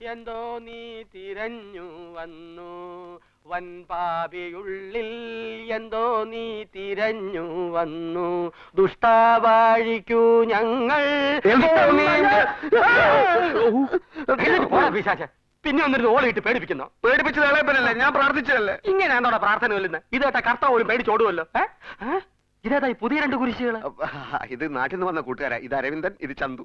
എന്തോ നീ തിരഞ്ഞു വന്നു വൻപാപിയുള്ളിൽ എന്തോ നീ തിരഞ്ഞു വന്നു ദുഷ്ടാവാഴിക്കൂ ഞങ്ങൾ പിന്നെ ഒന്നിരുന്ന് ഓളിയിട്ട് പേടിപ്പിക്കുന്നു. പേടിപ്പിച്ചത് ഇളയപ്പനല്ലേ, ഞാൻ പ്രാർത്ഥിച്ചതല്ലേ. ഇങ്ങനെയാണോടാ പ്രാർത്ഥന വല്ലുന്നത്? ഇതേട്ടാ കർത്താവ് പോലും പേടിച്ചോടുമല്ലോ. ഇതേതാ ഈ പുതിയ രണ്ട് കുരിശികള്? ഇത് നാട്ടിൽ നിന്ന് വന്ന കൂട്ടുകാരാ. ഇത് അരവിന്ദൻ, ഇത് ചന്തു.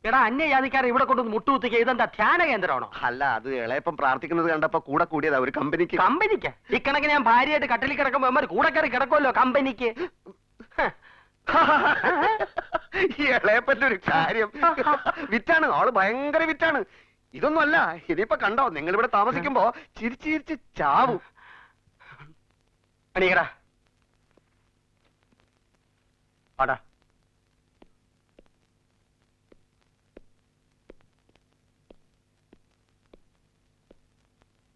എടാ അന്യജാതിക്കാരെ ഇവിടെ കൊണ്ടൊന്ന് മുട്ടുകുത്തിക്കുക. ഇതെന്താ ധ്യാന കേന്ദ്രമാണോ? അല്ല, അത് ഇളയപ്പം പ്രാർത്ഥിക്കുന്നത് കണ്ടപ്പോ കൂടെ കൂടിയതാ ഒരു കമ്പനിക്ക്. കമ്പനിക്ക് ഇക്കണക്കിന് ഞാൻ ഭാര്യയായിട്ട് കട്ടിലിൽ കിടക്കുമ്പോ അമ്മ കൂടെ കയറി കിടക്കുമല്ലോ കമ്പനിക്ക്. ഈ ഇളയപ്പന്റെ ഒരു കാര്യം വിറ്റാണ്, ആള് ഭയങ്കര വിറ്റാണ്. ഇതൊന്നും അല്ല, ഇനിയിപ്പോ കണ്ടോ നിങ്ങൾ ഇവിടെ താമസിക്കുമ്പോ ചിരിച്ച് ചിരിച്ച് ചാവും. അണീകടാ ആടാ.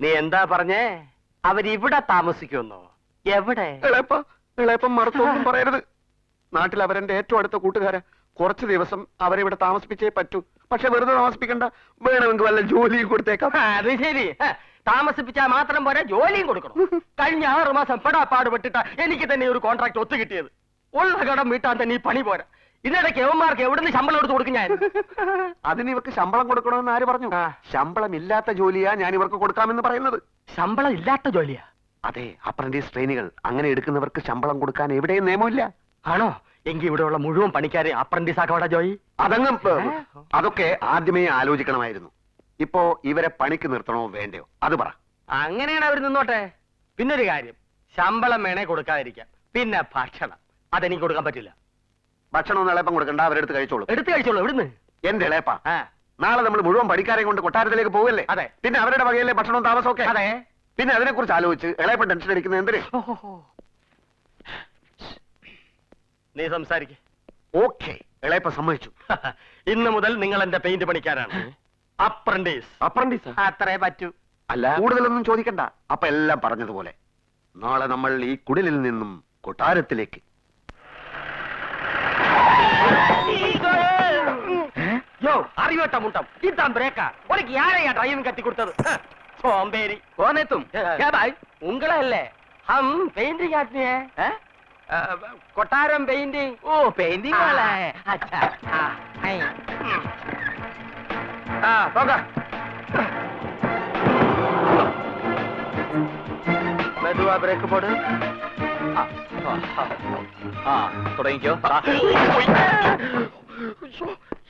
നീ എന്താ പറഞ്ഞേ? അവരിവിടെ താമസിക്കുമെന്നോ? എവിടെ? ഇളയപ്പം മറുത്തൊന്നും പറയരുത്. നാട്ടിൽ അവരെന്റെ ഏറ്റവും അടുത്ത കൂട്ടുകാരാ. കുറച്ചു ദിവസം അവരെ ഇവിടെ താമസിപ്പിച്ചേ പറ്റൂ. പക്ഷെ വെറുതെ താമസിപ്പിക്കണ്ട, വേണമെങ്കിൽ വല്ല ജോലിയും കൊടുത്തേക്കാം. അത് ശരി, താമസിപ്പിച്ചാൽ മാത്രം പോരാ, ജോലിയും കൊടുക്കണം. കഴിഞ്ഞ 6 മാസം പെടാപ്പാടുപെട്ടിട്ടാ എനിക്ക് തന്നെ ഒരു കോൺട്രാക്ട് ഒത്തു കിട്ടിയത്. ഉള്ള കടം വീട്ടാൻ തന്നെ ഈ പണി പോരാ. ഇതിനിടയ്ക്ക് യവന്മാർക്ക് എവിടുന്ന് ശമ്പളം എടുത്ത് കൊടുക്കും ഞാൻ? അതിന് ഇവർക്ക് ശമ്പളം കൊടുക്കണമെന്ന് ആര് പറഞ്ഞു? ശമ്പളം ഇല്ലാത്ത ജോലിയാ ഞാൻ ഇവർക്ക് കൊടുക്കാമെന്ന് പറയുന്നത്. ശമ്പളം ഇല്ലാത്ത ജോലിയാ? അതെ, അപ്രന്റീസ് ട്രെയിനികൾ അങ്ങനെ എടുക്കുന്നവർക്ക് ശമ്പളം കൊടുക്കാൻ എവിടെയും നിയമമില്ല. ആണോ? എങ്കിൽ ഇവിടെയുള്ള മുഴുവൻ പണിക്കാരെ അപ്രന്റീസ് ആക്കോടാ ജോയി. അതൊക്കെ ആദ്യമേ ആലോചിക്കണമായിരുന്നു. ഇപ്പോ ഇവരെ പണിക്ക് നിർത്തണോ വേണ്ടയോ അത് പറ. അങ്ങനെയാണ് അവർ നിന്നോട്ടെ. പിന്നൊരു കാര്യം, ശമ്പളം വേണേ കൊടുക്കാതിരിക്കാം. പിന്നെ ഭക്ഷണം അതെനിക്ക് കൊടുക്കാൻ പറ്റില്ല. ഭക്ഷണം ഒന്നും ഇളയപ്പം കൊടുക്കണ്ട, അവരെടുത്ത് കഴിച്ചോളൂ. എടുത്ത് കഴിച്ചോളൂ. എവിടുന്ന്? എന്റെ ഇളയപ്പ, നാളെ നമ്മൾ മുഴുവൻ പണിക്കാരെ കൊണ്ട് കൊട്ടാരത്തിലേക്ക് പോവല്ലേ? അതെ. പിന്നെ അവരുടെ വകയിലെ ഭക്ഷണവും താമസമൊക്കെ. അതെ. പിന്നെ അതിനെ കുറിച്ച് ആലോചിച്ച് ഇളയപ്പൻ ടെൻഷൻ അടിക്കുന്നത് എന്തിന്? നീ സംസാരിക്ക. ഓക്കെ, ഇളയപ്പ സമ്മതിച്ചു. ഇന്ന് മുതൽ നിങ്ങൾ എന്റെ പെയിന്റ് പണിക്കാരാണ്. അപ്രന്റീസ്. അപ്രന്റീസ് അത്രേ പറ്റൂ. അല്ല, കൂടുതലൊന്നും ചോദിക്കണ്ട. അപ്പൊ എല്ലാം പറഞ്ഞതുപോലെ നാളെ നമ്മൾ ഈ കുടിലിൽ നിന്നും കൊട്ടാരത്തിലേക്ക്. யோ அறிவட்ட முட்டம் இதான் பிரேக்கா உனக்கு யாரையா டிரைவிங் கத்தி கொடுத்தது சோம்பேறி कौन है तुम क्या भाई उंगला है हम पेंटिंग आदमी है कोटारम पेंटिंग ओ पेंटिंग वाला है अच्छा हाँ होगा മെതുവാ ബ്രേക്ക് പോട് തുടങ്ങിക്കോ.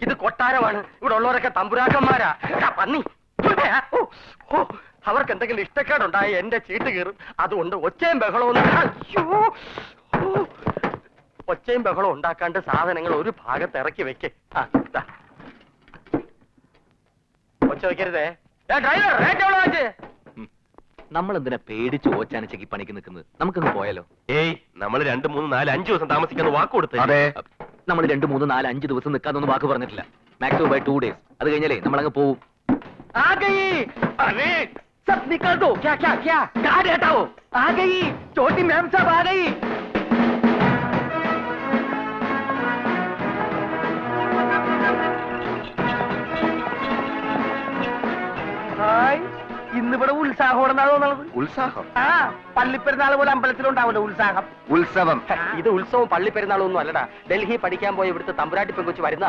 ഇത് കൊട്ടാരമാണ്. ഇവിടെ ഉള്ളവരൊക്കെ തമ്പുരാക്കന്മാരാ. പന്നി അവർക്ക് എന്തെങ്കിലും ഇഷ്ടക്കേടുണ്ടായി എന്റെ ചീട്ട് കീറും. അതുകൊണ്ട് ഒച്ചയും ബഹളവും ഒച്ചയും ബഹളവും ഉണ്ടാക്കാണ്ട് സാധനങ്ങൾ ഒരു ഭാഗത്ത് ഇറക്കി വെക്ക്. ഒച്ച വെക്കരുതേ. ഡ്രൈവർ റേറ്റ് എവിടെ വെച്ച്? നമ്മൾ എന്തിനാ പേടിച്ച് ഓച്ചാനിച്ചക്ക് പണിക്ക് നിൽക്കുന്നത്? നമുക്കൊന്ന് പോയാലോ? ഏയ്, നമ്മൾ 2, 3, 4, 5 ദിവസം താമസിക്കാന്ന് വാക്ക് കൊടുത്തേ. അതെ, നമ്മൾ 2, 3, 4, 5 ദിവസം നിൽക്കാതൊന്നും വാക്ക് പറഞ്ഞിട്ടില്ല. Maximum by 2 days. അത് കഴിഞ്ഞാലേ നമ്മൾ അങ്ങ് പോവും. आ गई अरे सब निकल दो क्या क्या क्या गाड़ी हटाओ आ गई छोटी मैम साहब आ गई ഹായ് ഇന്നിവിടെ ഉത്സാഹമാണെന്നാണോ തോന്നുന്നത്? ഉത്സാഹം? ആ പള്ളിപ്പെരുന്നാൾ പോലെ അമ്പലത്തിലുണ്ടാവല്ലോ ഉത്സാഹം. ഉത്സവം? ഇത് ഉത്സവം പള്ളിപ്പെരുന്നാളും ഒന്നും അല്ലടാ. ഡൽഹി പഠിക്കാൻ പോയ ഇവിടുത്തെ തമ്പുരാട്ടി പെങ്കൊച്ച് വരുന്ന.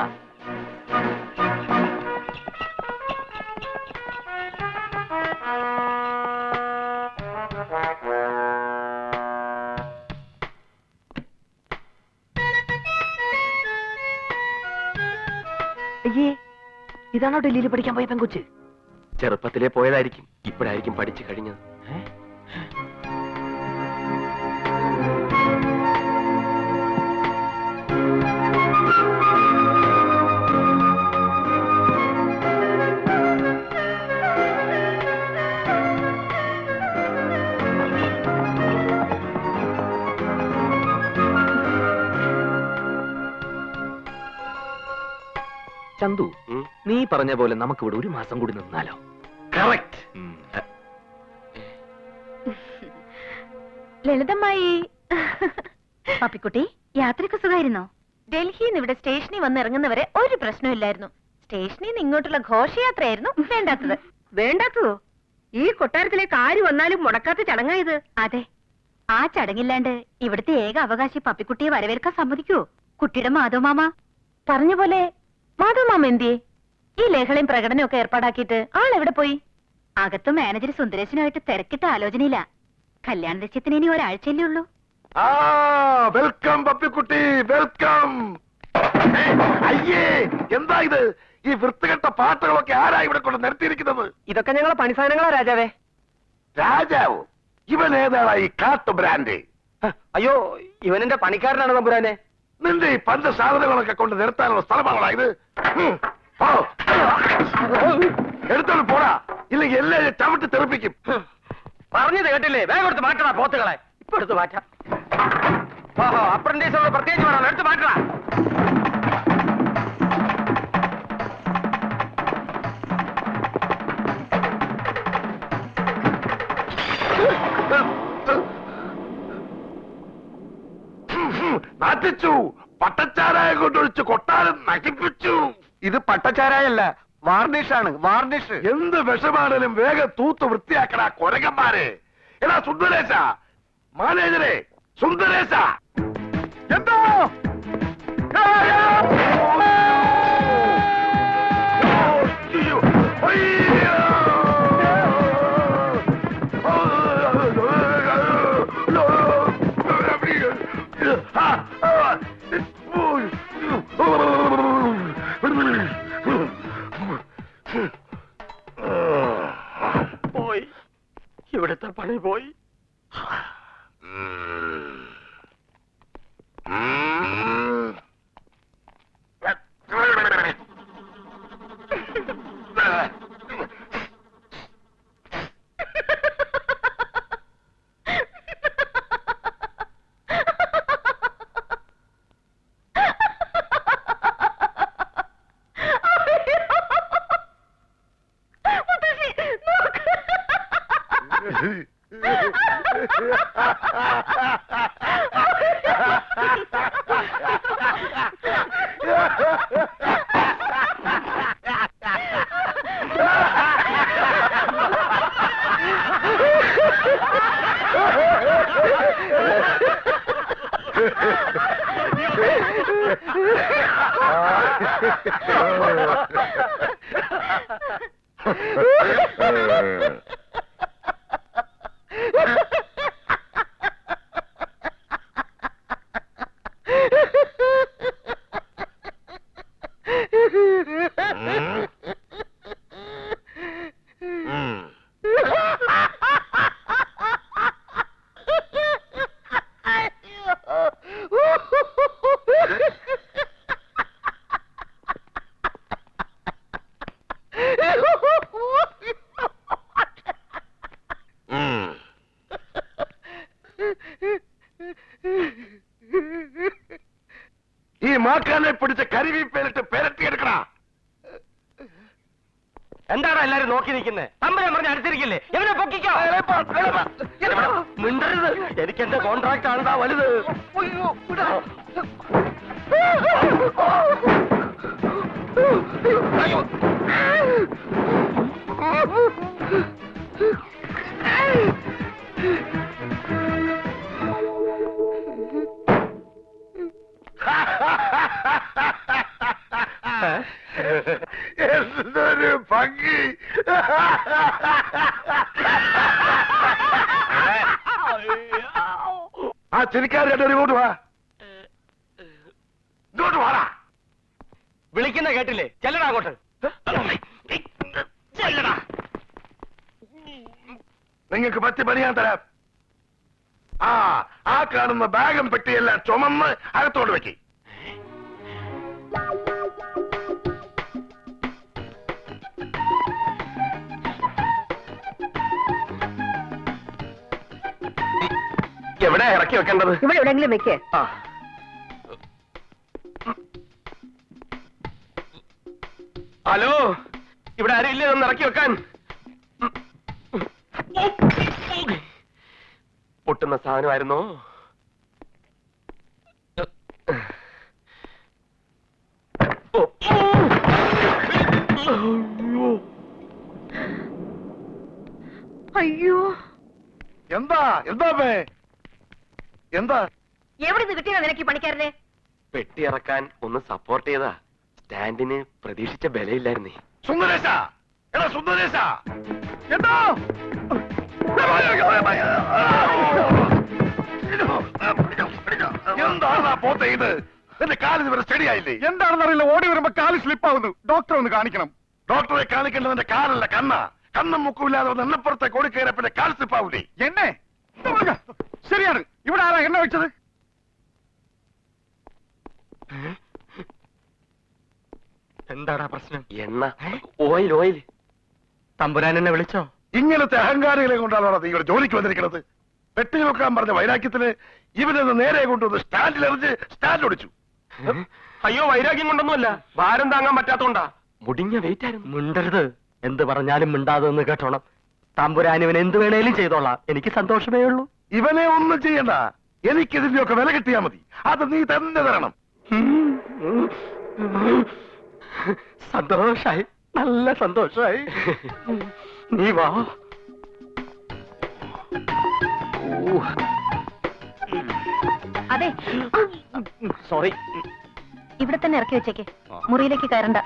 ഇതാണോ ഡൽഹിയിൽ പഠിക്കാൻ പോയ പെങ്കൊച്ച്? ചെറുപ്പത്തിലെ പോയതായിരിക്കും, ഇപ്പോഴായിരിക്കും പഠിച്ചു കഴിഞ്ഞത്. ചന്തു, നീ പറഞ്ഞ പോലെ നമുക്ക് ഇവിടെ 1 മാസം കൂടി നിന്നാലോ? കറക്റ്റ്. ലളിതമായി പാപ്പിക്കുട്ടി യാത്രയ്ക്ക് സുഖമായിരുന്നോ? ഡൽഹിയിൽ നിന്ന് ഇവിടെ സ്റ്റേഷനിൽ വന്ന് ഇറങ്ങുന്നവരെ ഒരു പ്രശ്നമില്ലായിരുന്നു. സ്റ്റേഷനിൽ നിന്ന് ഇങ്ങോട്ടുള്ള ഘോഷയാത്രയായിരുന്നു വേണ്ടാത്തത്. വേണ്ടാത്തതോ? ഈ കൊട്ടാരത്തിലേക്ക് ആര് വന്നാലും മുടക്കാത്ത ചടങ്ങായത്. അതെ, ആ ചടങ്ങില്ലാണ്ട് ഇവിടുത്തെ ഏക അവകാശി പപ്പിക്കുട്ടിയെ വരവേൽക്കാൻ സമ്മതിക്കുവോ? കുട്ടിയുടെ മാധവമാമ പറഞ്ഞ പോലെ മാധവമാമ എന്തിയെ? ഈ ലഹളയും പ്രകടനവും ഒക്കെ ഏർപ്പാടാക്കിയിട്ട് ആളെവിടെ പോയി? അകത്ത് മാനേജർ സുന്ദരേശനുമായിട്ട് തിരക്കിട്ട ആലോചനയില്ല. കല്യാണ നിശ്ചയത്തിന് ഇനി ഒരാഴ്ചയല്ലേ ഉള്ളൂ. വെൽക്കം പപ്പിക്കുട്ടി, വെൽക്കം. അയ്യേ, എന്താ ഇത്? ഈ വൃത്തികെട്ട പാട്ടുകളൊക്കെ ആരാ ഇവിടെ കൊണ്ട് നിർത്തിയിരിക്കുന്നത്? ഇതൊക്കെ ഞങ്ങളെ പണിസാധനങ്ങളാ രാജാവേ. രാജാവോ? ഇവൻ ഏതാണ് ഈ കാട്ടു ബ്രാൻഡ്? അയ്യോ, ഇവനെന്റെ പണിക്കാരനാണ് തമ്പുരാനെ. നിന്റെ ഈ പഞ്ചസാധനങ്ങളൊക്കെ കൊണ്ട് നിർത്താനുള്ള സ്ഥലമാണോ ഇത്? എടുത്തോണ്ട് പോടാ, ഇല്ലെങ്കിൽ എല്ലാവരും ചവിട്ടി തെറിപ്പിക്കും. പറഞ്ഞത് കേട്ടില്ലേ? വേഗം എടുത്ത് മാറ്റണ പോത്തുകളെ. ഇപ്പൊ എടുത്ത് മാറ്റാം. ഓഹോ, അപ്രന്റീസോട് പ്രത്യേകിച്ച് വേണം, എടുത്ത് മാറ്റണ. നശിച്ചു. പട്ടച്ചാരായ കൊണ്ടൊഴിച്ച് കൊട്ടാരം നശിപ്പിച്ചു. ഇത് പട്ടച്ചാരായല്ല, വാർണിഷാണ്, വാർണിഷ്. എന്ത് വിഷമാണേലും വേഗം തൂത്ത് വൃത്തിയാക്കടാ കൊരകന്മാരെ. എടാ സുന്ദരേശ, മാനേജരെ, സുന്ദരേശ, എന്തോ പോയി, ഇവിടുത്തെ പണി പോയി. ഈ മാക്കാനെ പിടിച്ച കരിവീപ്പേരിട്ട് പെരട്ടിയെടുക്കണ. എന്താണ് എല്ലാരും നോക്കി നിൽക്കുന്നത്? തമ്പുരാൻ പറഞ്ഞ് അടുത്തിരിക്കില്ലേ? എവനെ പൊക്കിക്കോ. മിണ്ടരുത്, എനിക്ക് എന്റെ കോൺട്രാക്ട് ആണെന്നാ വലുത്. എന്തൊരു ഭംഗി! ആ ചിരിക്കാർ രണ്ടൊരു ഇങ്ങോട്ട് വാ, ഇങ്ങോട്ട് വാടാ. വിളിക്കുന്ന കേട്ടില്ലേ? ചെല്ലടാ അങ്ങോട്ട്. ചെല്ലടാ. നിങ്ങൾക്ക് പറ്റി പണി ഞാൻ തരാം. ആ കാണുന്ന ബാഗും പെട്ടിയെല്ലാം ചുമന്ന് അകത്തോട് വെക്കി. എവിടെ ഇറക്കി വെക്കേണ്ടത്? ഇവിടെ എവിടെയെങ്കിലും വെക്കേ. ഹലോ, ഇവിടെ ആരും ഇല്ലേ ഒന്ന് ഇറക്കി വെക്കാൻ? പൊട്ടുന്ന സാധനമായിരുന്നോ? ഓ അയ്യോ, എന്താ എന്താ എന്താ എവിടെ നിന്ന് കിട്ടിയതാ നിനക്ക് ഈ പണിക്കാരനെ? പെട്ടി ഇറക്കാൻ ഒന്ന് സപ്പോർട്ട് ചെയ്താ. സ്റ്റാൻഡിന് പ്രതീക്ഷിച്ച ബലയില്ലായിരുന്നേ. സുന്ദരേശ, എടാ സുന്ദരേശ, എന്താ എന്താണ് പോത്തെ ഇത്? എന്റെ കാല് ഇതുവരെ സ്റ്റഡി ആയില്ലേ? എന്താണെന്നറിയില്ല, ഓടി വരുമ്പോ കാല് സ്ലിപ്പാവുന്നു. ഡോക്ടറെ ഒന്ന് കാണിക്കണം. ഡോക്ടറെ കാണിക്കേണ്ടതിന്റെ കാലല്ല, കണ്ണം മുക്കില്ലാതെ എണ്ണപ്പുറത്തെ കോടി കയറിയ പിന്നെ കാൽ സ്ലിപ്പാവൂലേ? എന്നെ ശരിയാണ്. ഇവിടെ ആരാ എണ്ണ വെച്ചത്? എന്താടാ പ്രശ്നം? എണ്ണ, ഓയിൽ ഓയിൽ. തമ്പുരാൻ എന്നെ വിളിച്ചോ? ഇങ്ങനത്തെ അഹങ്കാരികളെ കൊണ്ടാണോ നീ ഇവിടെ ജോലിക്ക് വന്നിരിക്കുന്നത്? പെട്ടി നോക്കാൻ പറഞ്ഞ വൈരാഗ്യത്തിന് ഇവനൊന്ന് നേരെ കൊണ്ടുവന്ന് സ്റ്റാൻഡിൽ എറിഞ്ഞ് സ്റ്റാൻഡ് ഒടിച്ചു. അയ്യോ, വൈരാഗ്യം കൊണ്ടൊന്നുമല്ല, ഭാരം താങ്ങാൻ പറ്റാത്തോണ്ടാ. മുടിഞ്ഞ വെയിറ്റ് ആയിരുന്നു. മിണ്ടരുത്. എന്ത് പറഞ്ഞാലും മിണ്ടാതെ എന്ന് കേട്ടോണം. തമ്പുരാൻ ഇവൻ എന്ത് വേണേലും ചെയ്തോളാം, എനിക്ക് സന്തോഷമേ ഉള്ളൂ. ഇവനെ ഒന്നും ചെയ്യണ്ട, എനിക്കിതിന്റെയൊക്കെ വില കിട്ടിയാ മതി. അത് നീ തന്നെ തരണം. സന്തോഷായി, നല്ല സന്തോഷായി. നീ വാ. അതെ, സോറി. ഇവിടെ തന്നെ ഇറക്കി വെച്ചേക്ക്, മുറിയിലേക്ക് കയറണ്ട.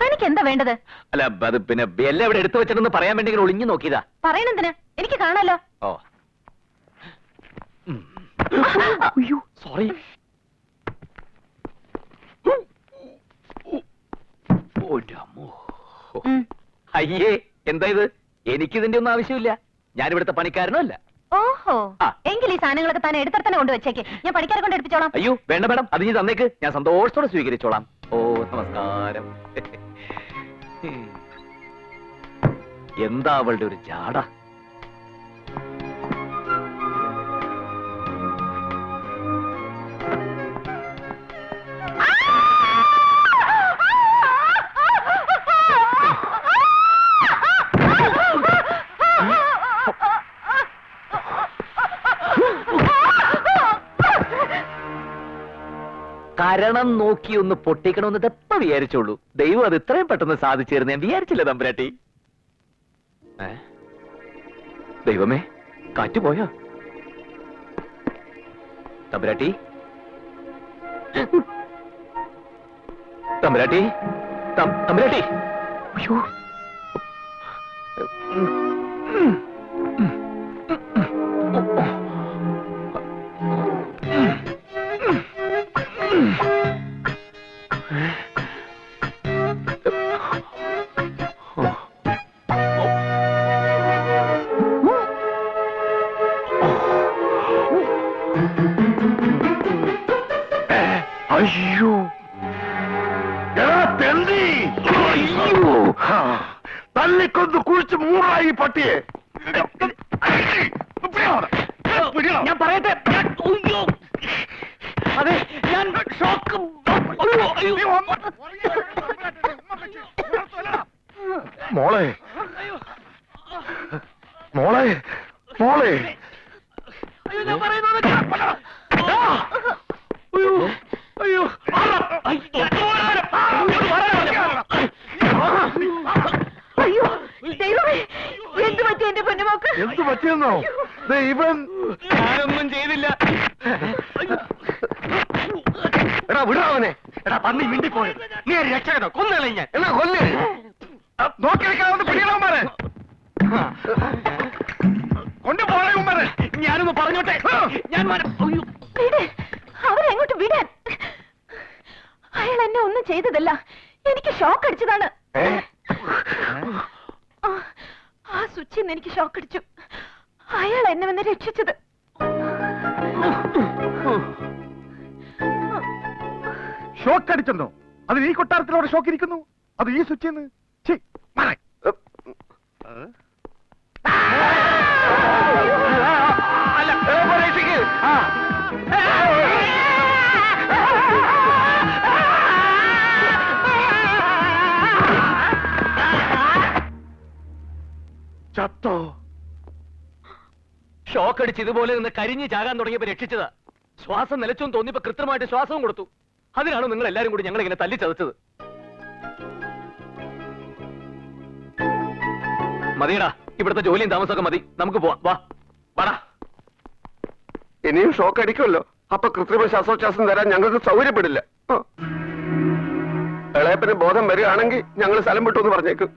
തനിക്ക് എന്താ വേണ്ടത്? അല്ല, അത് പിന്നെ എല്ലാം ഇവിടെ എടുത്തു വെച്ചിട്ടെന്ന് പറയാൻ വേണ്ടി ഇങ്ങനെ ഒളിഞ്ഞു നോക്കിയതാ. പറയണെന്തിന്? എനിക്ക് കാണാലോ. ഓ, സോറി. ഉം. അയ്യേ, എന്താ ഇത്? എനിക്കിതിന്റെ ഒന്നും ആവശ്യമില്ല. ഞാൻ ഇവിടുത്തെ പണിക്കാരനോ അല്ല. ഓഹോ, ആ. എങ്കിൽ ഈ സാധനങ്ങളൊക്കെ തന്നെ എടുത്ത തന്നെ കൊണ്ട് വെച്ചേക്ക്. ഞാൻ പണിക്കാരെ കൊണ്ട് എടുപ്പിച്ചോളാം. അയ്യോ, വേണ്ട മേഡം, അത് നീ തന്നേക്ക്, ഞാൻ സന്തോഷത്തോടെ സ്വീകരിച്ചോളാം. ഓ, നമസ്കാരം. എന്താ അവളുടെ ഒരു ജാട. കരണം നോക്കി ഒന്ന് പൊട്ടിക്കണമെന്ന് എപ്പ വിചാരിച്ചോളൂ. ദൈവം അത് ഇത്രയും പെട്ടെന്ന് സാധിച്ചിരുന്നു ഞാൻ വിചാരിച്ചില്ല തമ്പുരാട്ടി. ദൈവമേ, കാറ്റ് പോയോ? തമ്പുരാട്ടി, തമ്പുരാട്ടി, തമ്പുരാട്ടി. അയ്യോ, അയ്യോ, എടാ തെണ്ടി, അയ്യോ, തല്ലിക്കൊന്ന് കുഴിച്ച് മൂടായി പട്ടിയെ. ഞാൻ പറയട്ടെ. അയ്യോ, അതെ, ഞാൻ ഷോക്ക്. മോളെ, മോളെ, മോളെ. അയ്യോ, ഞാൻ പറയുന്നത് അയ്യോ, അയ്യോ, ദൈവമേ, എന്ത് പറ്റി എന്റെ പൊന്നുമോക്ക്? എന്ത് പറ്റിയെന്നോ? ഇവൻ ഞാനൊന്നും ചെയ്തില്ല. എടാ വിടാവനെ. എടാ പന്നി മിണ്ടിപ്പോയത്. നീ ഒരു രക്ഷകനോ? കൊന്നുകളെ ഞാൻ. എന്നാ കൊല്ല്. നോക്കി നിൽക്കാവുന്ന പിടികളവന്മാരെ കൊണ്ടുപോകണേ ഉമ്മാരെ. ഞാനൊന്ന് പറഞ്ഞോട്ടെ. ഞാൻ അയ്യോ, വിട്, അവരെങ്ങോട്ട് വിടാൻ. അയാൾ എന്നെ ഒന്നും ചെയ്തതല്ല, എനിക്ക് ഷോക്ക് അടിച്ചതാണ്. ആ സ്വിച്ചിൽ നിന്ന് എനിക്ക് ഷോക്ക് അടിച്ചു. അയാൾ എന്നെ വന്ന് രക്ഷിച്ചത്. ഷോക്ക് അടിച്ചെന്നോ? അതിന് ഈ കൊട്ടാരത്തിലൂടെ ഷോക്ക് ഇരിക്കുന്നു. അത് ഈ സ്വിച്ചിൽ നിന്ന്. ഷോക്ക് അടിച്ച് ഇതുപോലെ നിന്ന് കരിഞ്ഞ് ചാകാൻ തുടങ്ങിയപ്പോ രക്ഷിച്ചതാ. ശ്വാസം നിലച്ചോന്ന് തോന്നിയപ്പോ കൃത്യമായിട്ട് ശ്വാസവും കൊടുത്തു. അതിനാണ് നിങ്ങൾ എല്ലാരും കൂടി ഞങ്ങൾ ഇങ്ങനെ തല്ലി ചതച്ചത്. മതിയടാ, ഇവിടുത്തെ ജോലിയും താമസമൊക്കെ മതി, നമുക്ക് പോവാം. വാ വാടാ. ഇനിയും ഷോക്ക് അടിക്കുമല്ലോ, അപ്പൊ കൃത്രിമ ശ്വാസോച്ഛ്വാസം തരാൻ ഞങ്ങൾക്ക് സൗകര്യപ്പെടില്ല. ഇളയപ്പന് ബോധം വരികയാണെങ്കിൽ ഞങ്ങൾ സ്ഥലം വിട്ടു എന്ന് പറഞ്ഞേക്കും.